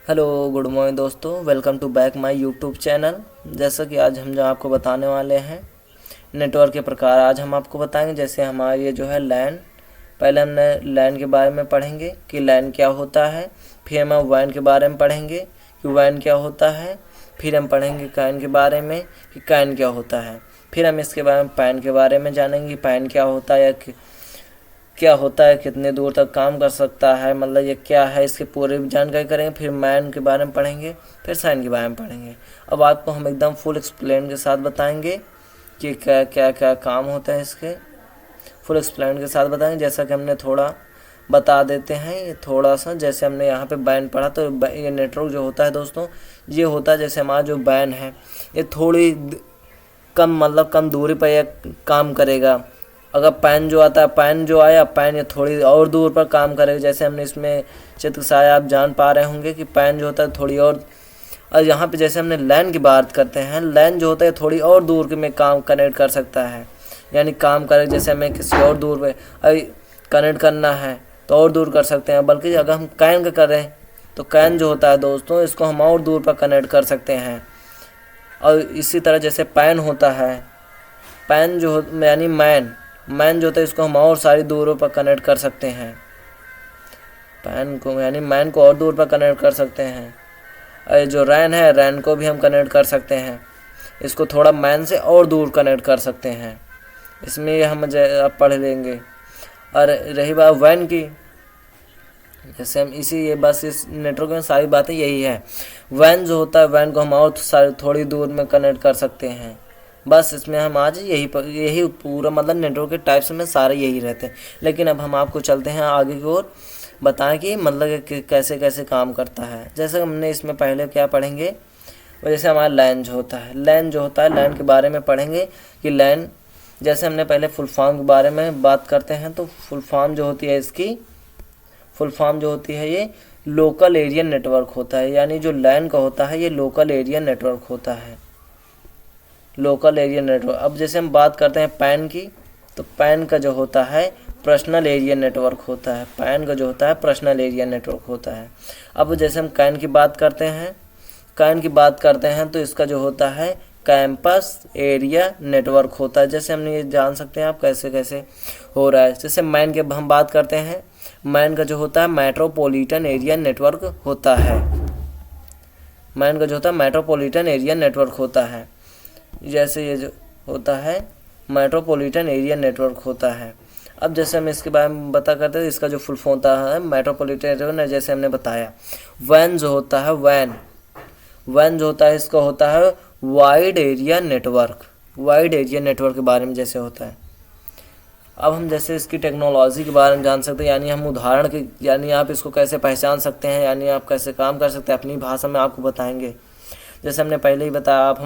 Hello good morning दोस्तों, welcome to back my YouTube channel. जैसा कि आज हम जो आपको बताने वाले हैं नेटवर्क के प्रकार, आज हम आपको बताएंगे। जैसे हमारा ये जो है लैन, पहले हमने लैन के बारे में पढ़ेंगे कि लैन क्या होता है, फिर हम वैन के बारे में पढ़ेंगे कि वैन क्या होता है, फिर हम पढ़ेंगे कैन के बारे में कि कैन क्या होता है, फिर हम इसके बारे में पैन के बारे में जानेंगे पैन क्या होता है या क्या होता है, कितने दूर तक काम कर सकता है, मतलब ये क्या है, इसके पूरे जानकारी करेंगे। फिर मैन के बारे में पढ़ेंगे, फिर साइन के बारे में पढ़ेंगे। अब आपको हम एकदम फुल एक्सप्लेन के साथ बताएंगे कि क्या क्या क्या काम होता है, इसके फुल एक्सप्लेन के साथ बताएंगे। जैसा कि हमने थोड़ा बता देते हैं, ये थोड़ा सा जैसे हमने यहाँ पे बैन पढ़ा, तो ये नेटवर्क जो होता है दोस्तों, ये होता है जैसे हमारा जो बैन है ये थोड़ी कम मतलब कम दूरी पर यह काम करेगा। अगर पैन जो आता है, पैन जो आया, पैन ये थोड़ी और दूर पर काम करेगा। जैसे हमने इसमें चित्र से आप जान पा रहे होंगे कि पैन जो होता है थोड़ी और यहाँ पे जैसे हमने लैन की बात करते हैं, लैन जो होता है थोड़ी और दूर के में काम कनेक्ट कर सकता है, यानी काम करे। जैसे हमें किसी और दूर पे कनेक्ट करना है तो और दूर कर सकते हैं। बल्कि अगर हम कैन का करें तो कैन जो होता है दोस्तों, इसको हम और दूर पर कनेक्ट कर सकते हैं। और इसी तरह जैसे पैन होता है, पैन जो यानी मैन जो होता है, इसको हम और सारी दूरों पर कनेक्ट कर सकते हैं। पैन को यानी मैन को और दूर पर कनेक्ट कर सकते हैं। और जो रैन है, रैन को भी हम कनेक्ट कर सकते हैं, इसको थोड़ा मैन से और दूर कनेक्ट कर सकते हैं। इसमें ये हम अब पढ़ लेंगे। और रही बात वैन की, जैसे हम ये बस इस नेटवर्क में सारी बातें यही है। वैन जो होता है, वैन को हम और थोड़ी दूर में कनेक्ट कर सकते हैं। बस इसमें हम आज यही पूरा मतलब नेटवर्क के टाइप्स में सारे यही रहते हैं। लेकिन अब हम आपको चलते हैं आगे की ओर, बताएं कि मतलब कि कैसे कैसे काम करता है। जैसे हमने इसमें पहले क्या पढ़ेंगे, जैसे हमारा लैन जो होता है, लैन जो होता है, लैन के बारे में पढ़ेंगे कि लैन, जैसे हमने पहले फुल फॉर्म के बारे में बात करते हैं, तो फुल फॉर्म जो होती है इसकी, फुल फॉर्म जो होती है ये लोकल एरिया नेटवर्क होता है। यानी जो लैन का होता है ये लोकल एरिया नेटवर्क होता है, लोकल एरिया नेटवर्क। अब जैसे हम बात करते हैं पैन की, तो पैन का जो होता है पर्सनल एरिया नेटवर्क होता है। पैन का जो होता है पर्सनल एरिया नेटवर्क होता है। अब जैसे हम कैन की बात करते हैं, कैन की बात करते हैं तो इसका जो होता है कैंपस एरिया नेटवर्क होता है। जैसे हमने ये जान सकते हैं आप कैसे कैसे हो रहा है। जैसे मैन के हम बात करते हैं, मैन का जो होता है मेट्रोपॉलिटन एरिया नेटवर्क होता है। मैन का जो होता है मेट्रोपॉलिटन एरिया नेटवर्क होता है। जैसे ये जो होता है मेट्रोपॉलिटन एरिया नेटवर्क होता है। अब जैसे हम इसके बारे में बता करते हैं, इसका जो फुल फॉर्म होता है मेट्रोपॉलिटन एरिया, जैसे हमने बताया। वैन जो होता है, वैन जो होता है इसका होता है wide area network. Wide area network के बारे में जैसे होता है। अब हम जैसे इसकी टेक्नोलॉजी के बारे में जान सकते हैं, यानी हम उदाहरण के, यानी आप इसको कैसे पहचान सकते हैं, यानी आप कैसे काम कर सकते हैं, अपनी भाषा में आपको बताएंगे। जैसे हमने पहले ही बताया, आप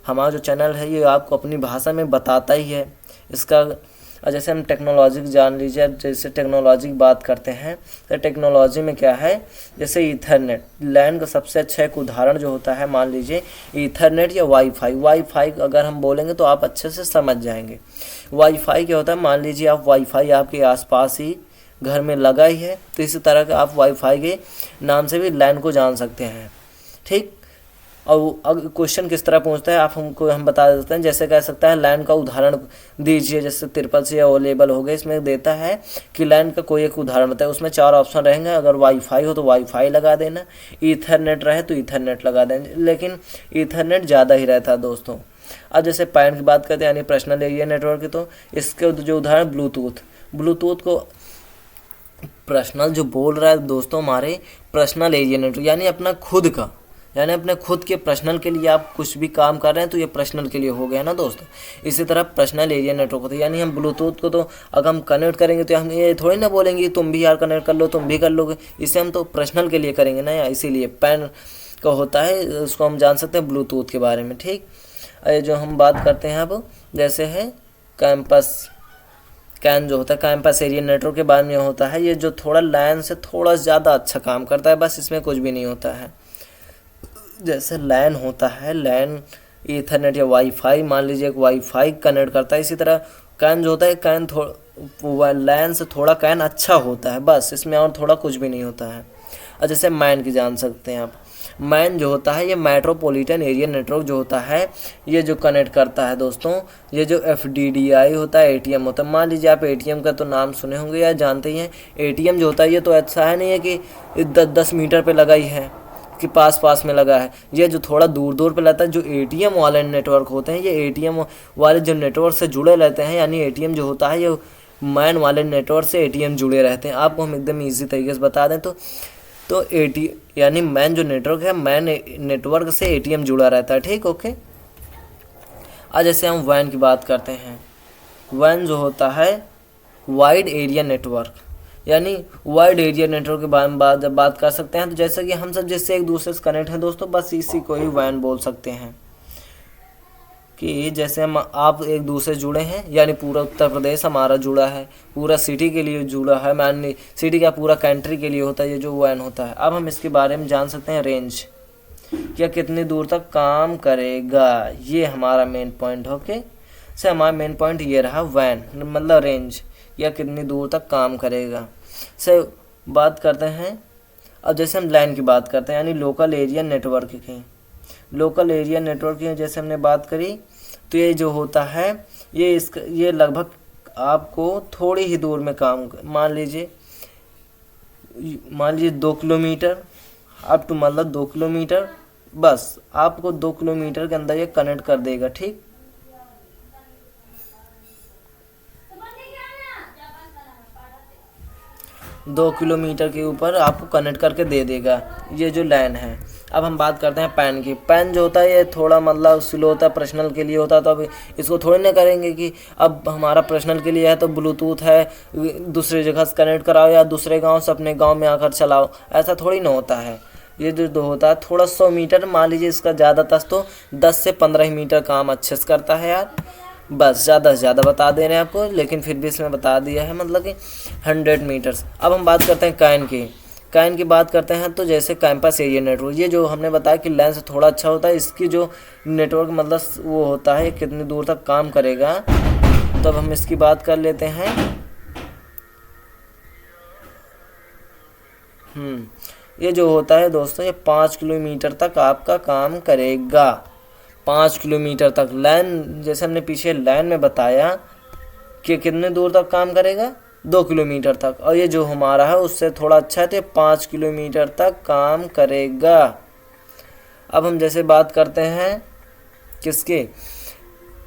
हमारा जो चैनल है ये आपको अपनी भाषा में बताता ही है इसका। जैसे हम टेक्नोलॉजी की जान लीजिए। अब जैसे टेक्नोलॉजी की बात करते हैं तो टेक्नोलॉजी में क्या है, जैसे ईथरनेट, लैन का सबसे अच्छा एक उदाहरण जो होता है, मान लीजिए ईथरनेट या वाईफाई। वाईफाई अगर हम बोलेंगे तो आप अच्छे से समझ जाएंगे। वाईफाई क्या होता है, मान लीजिए आप वाईफाई आपके आसपास ही घर में लगा ही है, तो इसी तरह का आप वाईफाई के नाम से भी लैन को जान सकते हैं। ठीक। और अब क्वेश्चन किस तरह पूछता है हम बता देते हैं। जैसे कह सकता है लैन का उदाहरण दीजिए, जैसे ट्रिपल सी अवेलेबल हो गए, इसमें देता है कि लैन का कोई एक उदाहरण बताए। उसमें 4 ऑप्शन रहेंगे। अगर वाईफाई हो तो वाईफाई लगा देना, ईथरनेट रहे तो ईथरनेट लगा देना, लेकिन ईथरनेट ज़्यादा ही रहता है दोस्तों। अब जैसे पैन की बात करते हैं यानी पर्सनल एरिया नेटवर्क की, तो इसके जो उदाहरण ब्लूटूथ को पर्सनल जो बोल रहा है दोस्तों, हमारे पर्सनल एरिया नेटवर्क यानी अपना खुद का, यानी अपने खुद के पर्सनल के लिए आप कुछ भी काम कर रहे हैं तो ये पर्सनल के लिए हो गया ना दोस्तों। इसी तरह पर्सनल एरिया नेटवर्क होता है, यानी हम ब्लूटूथ को तो अगर हम कनेक्ट करेंगे तो हम ये थोड़ी ना बोलेंगे तुम भी यार कनेक्ट कर लो, तुम भी कर लोगे। इसे हम तो पर्सनल के लिए करेंगे ना यार, इसीलिए पैन का होता है, उसको हम जान सकते हैं ब्लूटूथ के बारे में। ठीक। जो हम बात करते हैं अब, जैसे है कैन जो होता है कैंपस एरिया नेटवर्क के बारे में होता है। ये जो थोड़ा लैन से थोड़ा ज़्यादा अच्छा काम करता है, बस इसमें कुछ भी नहीं होता है। जैसे लैन होता है, लैन ईथरनेट या वाईफाई, मान लीजिए एक वाईफाई कनेक्ट करता है। इसी तरह कैन जो होता है, कैन थोड़ा लैन से थोड़ा कैन अच्छा होता है, बस इसमें और थोड़ा कुछ भी नहीं होता है। और जैसे मैन की जान सकते हैं आप। मैन जो होता है ये मेट्रोपॉलिटन एरिया नेटवर्क जो होता है, ये जो कनेक्ट करता है दोस्तों, ये जो FDDI होता है, ATM होता है। मान लीजिए आप ATM का तो नाम सुने होंगे या जानते ही हैं। ATM जो होता है ये तो ऐसा है नहीं है कि 10 मीटर पे लगा ही है कि पास पास में लगा है, ये जो थोड़ा दूर दूर पे रहता है। जो ATM वाले नेटवर्क होते हैं, ये ATM वाले जो नेटवर्क से जुड़े रहते हैं, यानी ATM जो होता है ये मैन वाले नेटवर्क से ATM जुड़े रहते हैं। आपको हम एकदम ईजी तरीके से बता दें तो यानी मैन जो नेटवर्क है, मैन नेटवर्क से ATM जुड़ा रहता है, ठीक, ओके। आज जैसे हम WAN की बात करते हैं। WAN जो होता है वाइड एरिया नेटवर्क, यानी वाइड एरिया नेटवर्क के बारे में जब बात कर सकते हैं तो जैसे कि हम सब जिससे एक दूसरे से कनेक्ट हैं दोस्तों, बस इसी को ही WAN बोल सकते हैं। कि जैसे हम आप एक दूसरे से जुड़े हैं, यानी पूरा उत्तर प्रदेश हमारा जुड़ा है, पूरा सिटी के लिए जुड़ा है, मान सिटी का पूरा कंट्री के लिए होता है, ये जो WAN होता है। अब हम इसके बारे में जान सकते हैं रेंज, क्या कितनी दूर तक काम करेगा, ये हमारा मेन पॉइंट। ओके, से हमारा मेन पॉइंट ये रहा WAN मतलब रेंज, या कितनी दूर तक काम करेगा। से बात करते हैं अब जैसे हम LAN की बात करते हैं, यानी लोकल एरिया नेटवर्क की। लोकल एरिया नेटवर्क की जैसे हमने बात करी, तो ये जो होता है ये लगभग आपको थोड़ी ही दूर में काम, मान लीजिए 2 किलोमीटर अप टू मतलब 2 किलोमीटर, बस आपको 2 किलोमीटर के अंदर ये कनेक्ट कर देगा, ठीक। दो किलोमीटर के ऊपर आपको कनेक्ट करके दे देगा, ये जो LAN है। अब हम बात करते हैं पैन की। पैन जो होता है ये थोड़ा मतलब स्लो होता है, पर्सनल के लिए होता है, तो अब इसको थोड़ी ना करेंगे कि अब हमारा पर्सनल के लिए है तो ब्लूटूथ है दूसरी जगह से कनेक्ट कराओ या दूसरे गांव से अपने गांव में आकर चलाओ, ऐसा थोड़ी ना होता है। ये जो होता है थोड़ा 100 मीटर, मान लीजिए इसका ज़्यादातर तो 10 से 15 मीटर काम अच्छे से करता है यार, बस ज़्यादा से ज़्यादा बता दे रहे हैं आपको, लेकिन फिर भी इसमें बता दिया है मतलब कि 100 मीटर्स। अब हम बात करते हैं कैन की बात करते हैं, तो जैसे कैंपस एरिया नेटवर्क, ये जो हमने बताया कि LAN से थोड़ा अच्छा होता है, इसकी जो नेटवर्क मतलब वो होता है कितनी दूर तक काम करेगा, तो अब हम इसकी बात कर लेते हैं। ये जो होता है दोस्तों ये 5 किलोमीटर तक आपका काम करेगा, 5 किलोमीटर तक। LAN जैसे हमने पीछे LAN में बताया कि कितने दूर तक काम करेगा, 2 किलोमीटर तक, और ये जो हमारा है उससे थोड़ा अच्छा है तो 5 किलोमीटर तक काम करेगा। अब हम जैसे बात करते हैं किसके,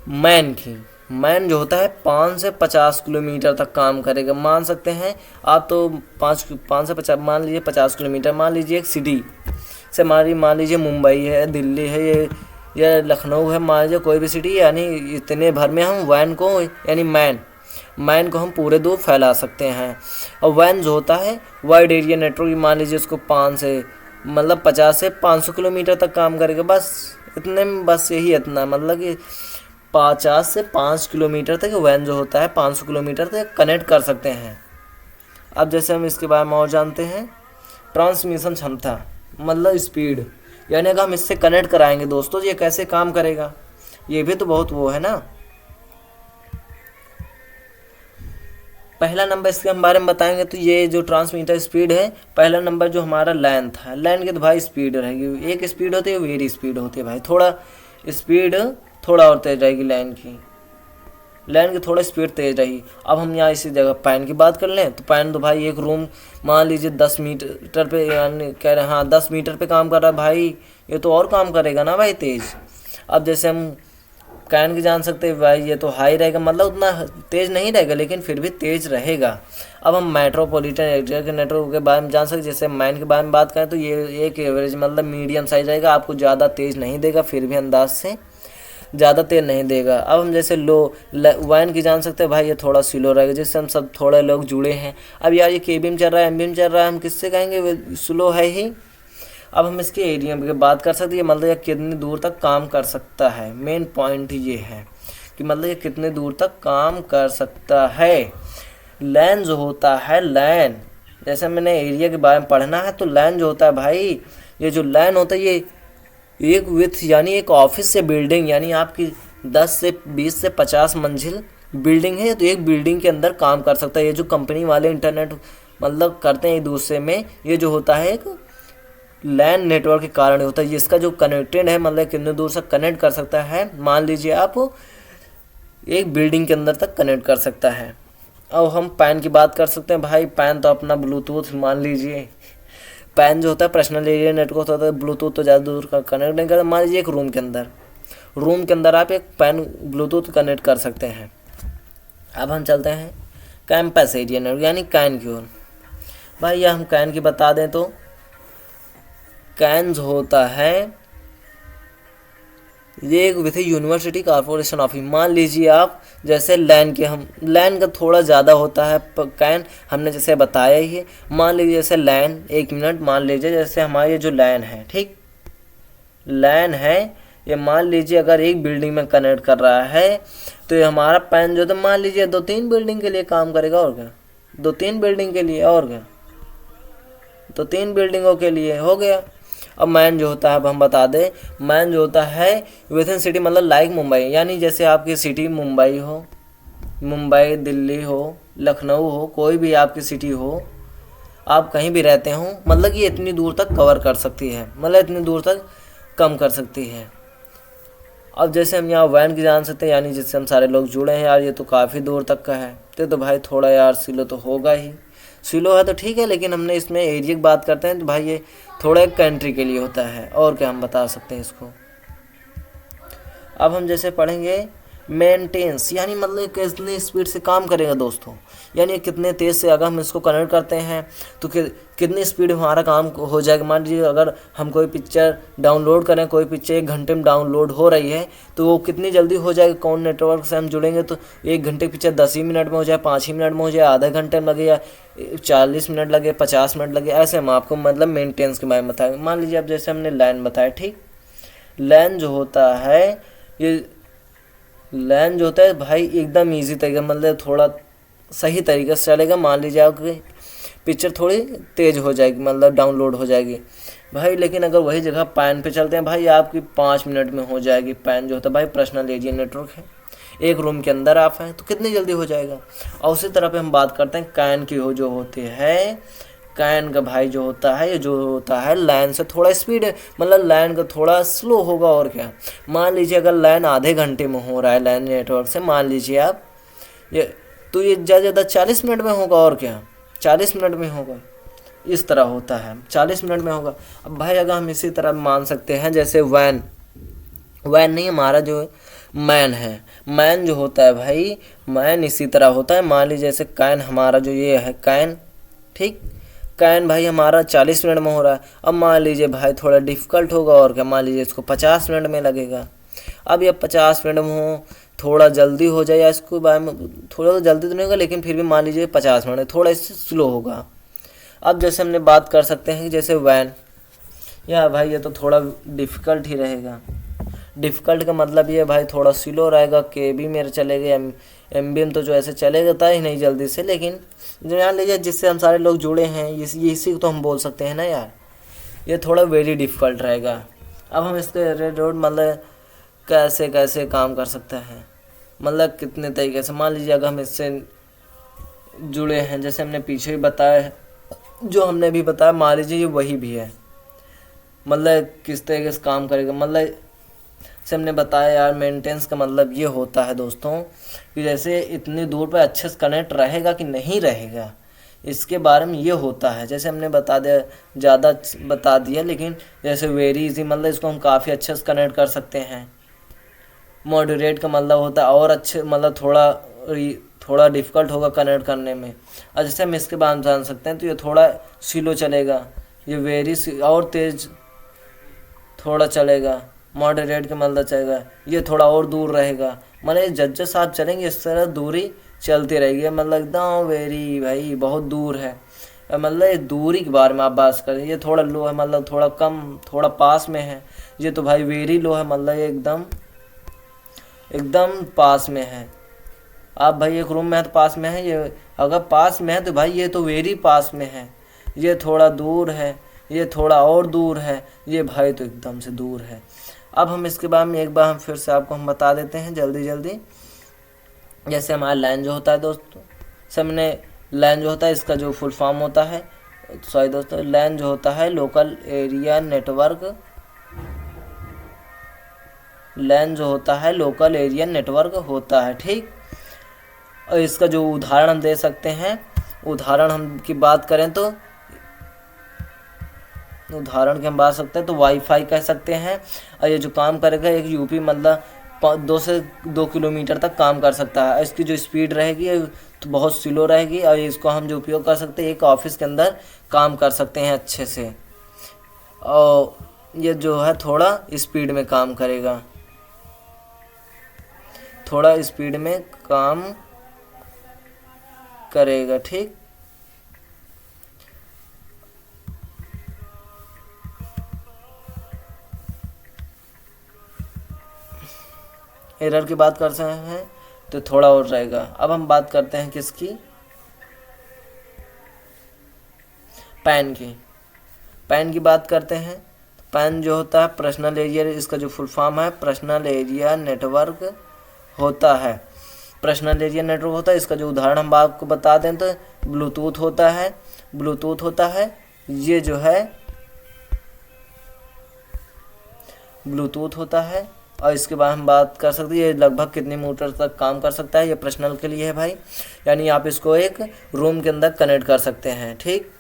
मैन की। मैन जो होता है 5 से 50 किलोमीटर तक काम करेगा, मान सकते हैं आप, तो 5 से 50 मान लीजिए 50 किलोमीटर, मान लीजिए एक सिटी से मान लीजिए मुंबई है, दिल्ली है, ये या लखनऊ है, मान लीजिए कोई भी सिटी, यानी इतने भर में हम WAN को यानी मैन को हम पूरे दूर फैला सकते हैं। और WAN जो होता है वाइड एरिया नेटवर्क, मान लीजिए उसको 50 से 500 किलोमीटर तक काम करेगा, बस इतने में, बस यही इतना मतलब कि 50 से 5 किलोमीटर तक WAN जो होता है 500 किलोमीटर तक कनेक्ट कर सकते हैं। अब जैसे हम इसके बारे में और जानते हैं, ट्रांसमिशन क्षमता मतलब स्पीड, यानी अगर हम इससे कनेक्ट कराएंगे दोस्तों ये कैसे काम करेगा, ये भी तो बहुत वो है ना। पहला नंबर इसके हम बारे में बताएंगे, तो ये जो ट्रांसमीटर स्पीड है, पहला नंबर जो हमारा LAN था, LAN की तो भाई स्पीड रहेगी, एक स्पीड होती है वेरी स्पीड होती है भाई, थोड़ा स्पीड थोड़ा और तेज रहेगी LAN की थोड़ा स्पीड तेज रही। अब हम यहाँ इसी जगह पैन की बात कर लें, तो पैन तो भाई एक रूम मान लीजिए 10 मीटर पे, यानी कह रहे हैं हाँ 10 मीटर पे काम कर रहा है भाई, ये तो और काम करेगा ना भाई तेज। अब जैसे हम कैन की जान सकते हैं भाई, ये तो हाई रहेगा, मतलब उतना तेज नहीं रहेगा लेकिन फिर भी तेज रहेगा। अब हम मेट्रोपॉलिटन एरिया के नेटवर्क के बारे में जान सकते, जैसे मैन के बारे में बात करें तो ये एक एवरेज मतलब मीडियम साइज रहेगा, आपको ज़्यादा तेज नहीं देगा, फिर भी अंदाज से ज़्यादा तेज नहीं देगा। अब हम जैसे WAN की जान सकते हैं भाई, ये थोड़ा स्लो रहेगा, जिससे हम सब थोड़े लोग जुड़े हैं। अब यार ये केबीएम चल रहा है, एमबीएम चल रहा है, हम किससे कहेंगे, स्लो है ही। अब हम इसके एरिया की बात कर सकते हैं, मतलब ये कितनी दूर तक काम कर सकता है, मेन पॉइंट ये है कि मतलब ये कितने दूर तक काम कर सकता है। LAN जो होता है, LAN जैसे मैंने एरिया के बारे में पढ़ना है, तो LAN जो होता है भाई, ये जो LAN होता है ये एक विथ यानी एक ऑफिस से बिल्डिंग, यानी आपकी 10 से 20 से 50 मंजिल बिल्डिंग है, तो एक बिल्डिंग के अंदर काम कर सकता है। ये जो कंपनी वाले इंटरनेट मतलब करते हैं एक दूसरे में, ये जो होता है एक लैन नेटवर्क के कारण होता है। इसका जो कनेक्टेड है मतलब कितने दूर से कनेक्ट कर सकता है, मान लीजिए आप एक बिल्डिंग के अंदर तक कनेक्ट कर सकता है। अब हम पैन की बात कर सकते हैं भाई, पैन तो अपना ब्लूटूथ मान लीजिए, पैन जो होता है पर्सनल एरिया नेटवर्क होता है, ब्लूटूथ तो ज़्यादा दूर का कनेक्ट नहीं करता। मान लीजिए एक रूम के अंदर आप एक पैन ब्लूटूथ कनेक्ट कर सकते हैं। अब हम चलते हैं कैंपस एरिया नेटवर्क यानी कैन की ओर। भाई यह हम कैन की बता दें तो कैन होता है ये एक विथ यूनिवर्सिटी कॉर्पोरेशन ऑफिस। मान लीजिए आप जैसे लैन का थोड़ा ज़्यादा होता है कैन, हमने जैसे बताया ही है। मान लीजिए जैसे लैन, एक मिनट, मान लीजिए जैसे हमारे जो लैन है, ठीक, लैन है ये, मान लीजिए अगर एक बिल्डिंग में कनेक्ट कर रहा है तो ये हमारा पैन जो तो मान लीजिए 2-3 बिल्डिंग के लिए काम करेगा, और क्या, 2-3 बिल्डिंग के लिए, और क्या, 2-3 बिल्डिंगों के लिए हो गया। अब मैन जो होता है, अब हम बता दें, मैन जो होता है विद इन सिटी मतलब लाइक मुंबई, यानी जैसे आपकी सिटी मुंबई हो, मुंबई, दिल्ली हो, लखनऊ हो, कोई भी आपकी सिटी हो, आप कहीं भी रहते हो, मतलब कि इतनी दूर तक कवर कर सकती है, मतलब इतनी दूर तक कम कर सकती है। अब जैसे हम यहाँ वैन की जान सकते हैं, यानी जिससे हम सारे लोग जुड़े हैं। यार ये तो काफ़ी दूर तक का है, तो भाई थोड़ा यार सिलो तो होगा ही, सिलो है तो ठीक है, लेकिन हमने इसमें एरिया की बात करते हैं तो भाई ये थोड़ा एक कंट्री के लिए होता है, और क्या हम बता सकते हैं इसको। अब हम जैसे पढ़ेंगे मेंटेनेंस, यानी मतलब कितनी स्पीड से काम करेगा दोस्तों, यानी कितने तेज़ से अगर हम इसको कनेक्ट करते हैं तो कितनी स्पीड हमारा काम हो जाएगा। मान लीजिए अगर हम कोई पिक्चर डाउनलोड करें, कोई पिक्चर 1 घंटे में डाउनलोड हो रही है तो वो कितनी जल्दी हो जाएगी। कौन नेटवर्क से हम जुड़ेंगे तो 1 घंटे की पिक्चर 10 ही मिनट में हो जाए, 5 ही मिनट में हो जाए, आधे घंटे में लगे या 40 मिनट लगे, 50 मिनट लगे, ऐसे हम आपको मतलब मेंटेनेंस के बारे में बताएंगे। मान लीजिए अब जैसे हमने लैन बताया, ठीक, लैन जो होता है ये लैन जो होता है भाई एकदम इजी तरीका, मतलब थोड़ा सही तरीके से चलेगा। मान लीजिए आपकी पिक्चर थोड़ी तेज़ हो जाएगी, मतलब डाउनलोड हो जाएगी भाई, लेकिन अगर वही जगह पैन पे चलते हैं भाई आपकी 5 मिनट में हो जाएगी। पैन जो होता है भाई पर्सनल एरिया नेटवर्क है, एक रूम के अंदर आप हैं तो कितनी जल्दी हो जाएगा। और उसी तरह पे हम बात करते हैं कैन की जो होती है, कैन का भाई जो होता है, ये जो होता है लैन से थोड़ा स्पीड है, मतलब लैन का थोड़ा स्लो होगा, और क्या। मान लीजिए अगर लैन आधे घंटे में हो रहा है लैन नेटवर्क से, मान लीजिए आप ये, तो ये ज़्यादा 40 मिनट में होगा, और क्या, 40 मिनट में होगा। इस तरह होता है, 40 मिनट में होगा। अब भाई अगर हम इसी तरह मान सकते हैं जैसे वैन नहीं, हमारा जो मैन है, मैन जो होता है भाई, मैन इसी तरह होता है। मान लीजिए जैसे कैन हमारा जो ये है कैन, ठीक, कैन भाई हमारा 40 मिनट में हो रहा है। अब मान लीजिए भाई थोड़ा डिफ़िकल्ट होगा, और क्या, मान लीजिए इसको 50 मिनट में लगेगा। अब ये 50 मिनट में हो, थोड़ा जल्दी हो जाए, या इसको बारे में थोड़ा तो जल्दी तो नहीं होगा, लेकिन फिर भी मान लीजिए 50 मिनट थोड़ा इससे स्लो होगा। अब जैसे हमने बात कर सकते हैं कि जैसे वैन, या भाई ये तो थोड़ा डिफ़िकल्ट ही रहेगा। डिफ़िकल्ट का मतलब ये भाई थोड़ा स्लो रहेगा, के बी मेरे चलेगा, एम बी एम तो जो ऐसे चलेगा ही नहीं जल्दी से, लेकिन जो जान लीजिए जिससे हम सारे लोग जुड़े हैं इसी को तो हम बोल सकते हैं ना यार, ये थोड़ा वेरी डिफ़िकल्ट रहेगा। अब हम इसके रेड रोड मतलब कैसे कैसे काम कर सकते हैं, मतलब कितने तरीके से। मान लीजिए अगर हम इससे जुड़े हैं, जैसे हमने पीछे ही बताया है, जो हमने भी बताया, मान लीजिए ये वही भी है, मतलब किस तरीके से काम करेगा। मतलब से हमने बताया यार मेंटेनेंस का मतलब ये होता है दोस्तों कि जैसे इतनी दूर पर अच्छे से कनेक्ट रहेगा कि नहीं रहेगा, इसके बारे में ये होता है। जैसे हमने बता दिया, ज़्यादा बता दिया, लेकिन जैसे वेरी इजी मतलब इसको हम काफ़ी अच्छे से कनेक्ट कर सकते हैं। मॉडरेट का मतलब होता है और अच्छे, मतलब थोड़ा डिफ़िकल्ट होगा कनेक्ट करने में। और जैसे हम इसके बारे में जान सकते हैं तो ये थोड़ा स्लो चलेगा, ये वेरी और तेज़ थोड़ा चलेगा, मॉडरेट के मतलब चलेगा, ये थोड़ा और दूर रहेगा। मतलब जज्जे साहब चलेंगे इस तरह दूरी चलती रहेगी, मतलब एकदम वेरी भाई बहुत दूर है। मतलब दूरी के बारे में आप बात करें, ये थोड़ा लो है, मतलब थोड़ा कम, थोड़ा पास में है। ये तो भाई वेरी लो है, मतलब ये एकदम पास में है। आप भाई एक रूम में है तो पास में है, ये अगर पास में है तो भाई ये तो वेरी पास में है। ये थोड़ा दूर है, ये थोड़ा और दूर है, ये भाई तो एकदम से दूर है। अब हम इसके बारे में एक बार हम फिर से आपको हम बता देते हैं जल्दी जल्दी। जैसे हमारा लाइन जो होता है दोस्तों, सबने लैन जो होता है इसका जो फुल फॉर्म होता है, सॉरी दोस्तों, लैन जो होता है लोकल एरिया नेटवर्क, लैन जो होता है लोकल एरिया नेटवर्क होता है, ठीक। और इसका जो उदाहरण हम दे सकते हैं, उदाहरण हम की बात करें तो उदाहरण की हम बात सकते हैं तो वाईफाई कह सकते हैं। और ये जो काम करेगा एक यूपी मतलब 2 से 2 किलोमीटर तक काम कर सकता है। इसकी जो स्पीड रहेगी तो बहुत स्लो रहेगी और इसको हम जो उपयोग कर सकते हैं एक ऑफिस के अंदर काम कर सकते हैं अच्छे से। और ये जो है थोड़ा स्पीड में काम करेगा, थोड़ा स्पीड में काम करेगा, ठीक। एरर की बात कर सकते हैं तो थोड़ा और रहेगा। अब हम बात करते हैं किसकी, पैन की। पैन की बात करते हैं। पैन जो होता है पर्सनल एरिया, इसका जो फुल फॉर्म है पर्सनल एरिया नेटवर्क होता है। पर्सनल एरिया नेटवर्क होता है, इसका जो उदाहरण हम आपको बता दें तो ब्लूटूथ होता है, ब्लूटूथ होता है। ये जो है ब्लूटूथ होता है। और इसके बाद हम बात कर सकते हैं ये लगभग कितनी मीटर तक काम कर सकता है। ये पर्सनल के लिए है भाई, यानी आप इसको एक रूम के अंदर कनेक्ट कर सकते हैं, ठीक।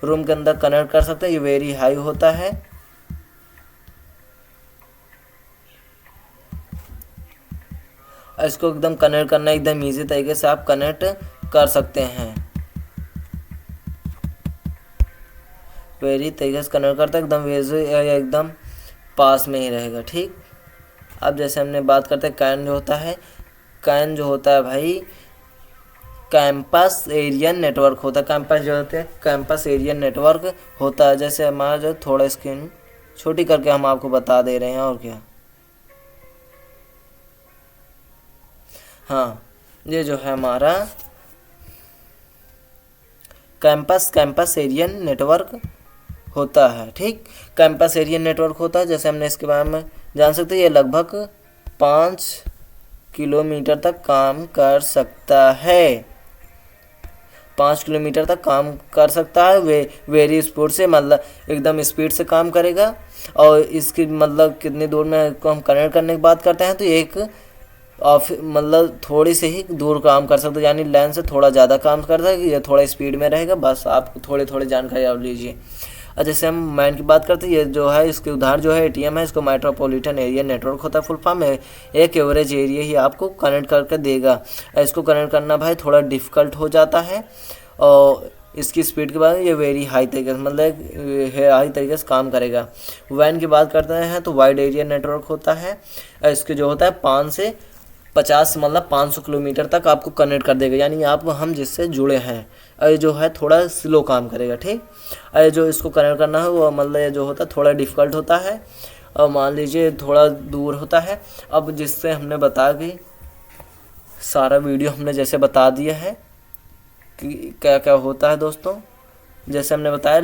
रूम के अंदर कनेक्ट कर सकते हैं। ये वेरी हाई होता है। इसको एकदम कनेक्ट करना एकदम इजी तरीके से आप कनेक्ट कर सकते हैं, वेरी तरीके से कनेक्ट करते हैं एकदम एकदम पास में ही रहेगा, ठीक। अब जैसे हमने बात करते हैं कैन जो होता है, कैन जो होता है भाई कैंपस एरिया नेटवर्क होता है। कैंपस जो होता है कैंपस एरिया नेटवर्क होता है। जैसे हमारा जो थोड़ा स्क्रीन छोटी करके हम आपको बता दे रहे हैं, और क्या। हाँ, ये जो है हमारा कैंपस एरिया नेटवर्क होता है, ठीक। कैंपस एरिया नेटवर्क होता है, जैसे हमने इसके बारे में जान सकते हैं। ये लगभग 5 किलोमीटर तक काम कर सकता है, 5 किलोमीटर तक काम कर सकता है। वेरी स्पीड से, मतलब एकदम स्पीड से काम करेगा। और इसकी मतलब कितनी दूर में को हम कनेक्ट करने की बात करते हैं तो एक मतलब थोड़ी से ही दूर काम कर सकते हैं, यानी लाइन से थोड़ा ज़्यादा काम करता है। ये थोड़ा स्पीड में रहेगा, बस आप थोड़ी जानकारी आप लीजिए। और जैसे हम मैन की बात करते हैं, ये जो है इसके उदाहरण जो है एटीएम है, इसको मेट्रोपॉलिटन एरिया नेटवर्क होता है फुल फॉर्म है। एक एवरेज एरिया ही आपको कनेक्ट करके देगा। इसको कनेक्ट करना भाई थोड़ा डिफ़िकल्ट हो जाता है। और इसकी स्पीड के बाद ये वेरी हाई तरीके से मतलब हाई तरीके से काम करेगा। वैन की बात करते हैं तो वाइड एरिया नेटवर्क होता है। इसके जो होता है 5 से 50 मतलब 500 किलोमीटर तक आपको कनेक्ट कर देगा, यानी आप हम जिससे जुड़े हैं। ये जो है थोड़ा स्लो काम करेगा, ठीक। ये जो इसको कनेक्ट करना है वो मतलब ये जो होता है थोड़ा डिफ़िकल्ट होता है। और मान लीजिए थोड़ा दूर होता है। अब जिससे हमने बता दी, सारा वीडियो हमने जैसे बता दिया है कि क्या क्या होता है दोस्तों। जैसे हमने बताया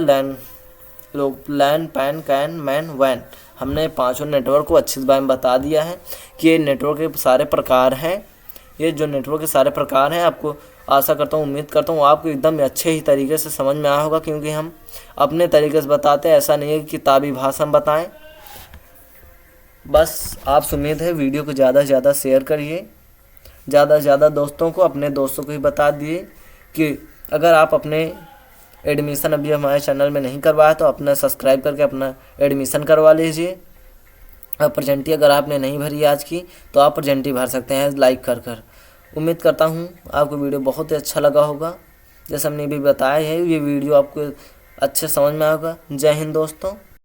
लैन पैन कैन मैन वैन, हमने पांचों नेटवर्क को अच्छे से बारे में बता दिया है कि ये नेटवर्क के सारे प्रकार हैं। ये जो नेटवर्क के सारे प्रकार हैं, आपको आशा करता हूँ, उम्मीद करता हूँ आपको एकदम अच्छे ही तरीके से समझ में आया होगा, क्योंकि हम अपने तरीके से बताते हैं, ऐसा नहीं है कि किताबी भाषा में बताएं। बस आपसे उम्मीद है वीडियो को ज़्यादा से ज़्यादा शेयर करिए, ज़्यादा से ज़्यादा दोस्तों को, अपने दोस्तों को ही बता दिए कि अगर आप अपने एडमिशन अभी हमारे चैनल में नहीं करवाया तो अपना सब्सक्राइब करके अपना एडमिशन करवा लीजिए। और प्रेजेंटी अगर आपने नहीं भरी आज की तो आप प्रेजेंटी भर सकते हैं लाइक कर। उम्मीद करता हूँ आपको वीडियो बहुत ही अच्छा लगा होगा। जैसे हमने भी बताया है, ये वीडियो आपको अच्छे समझ में आएगा। जय हिंद दोस्तों।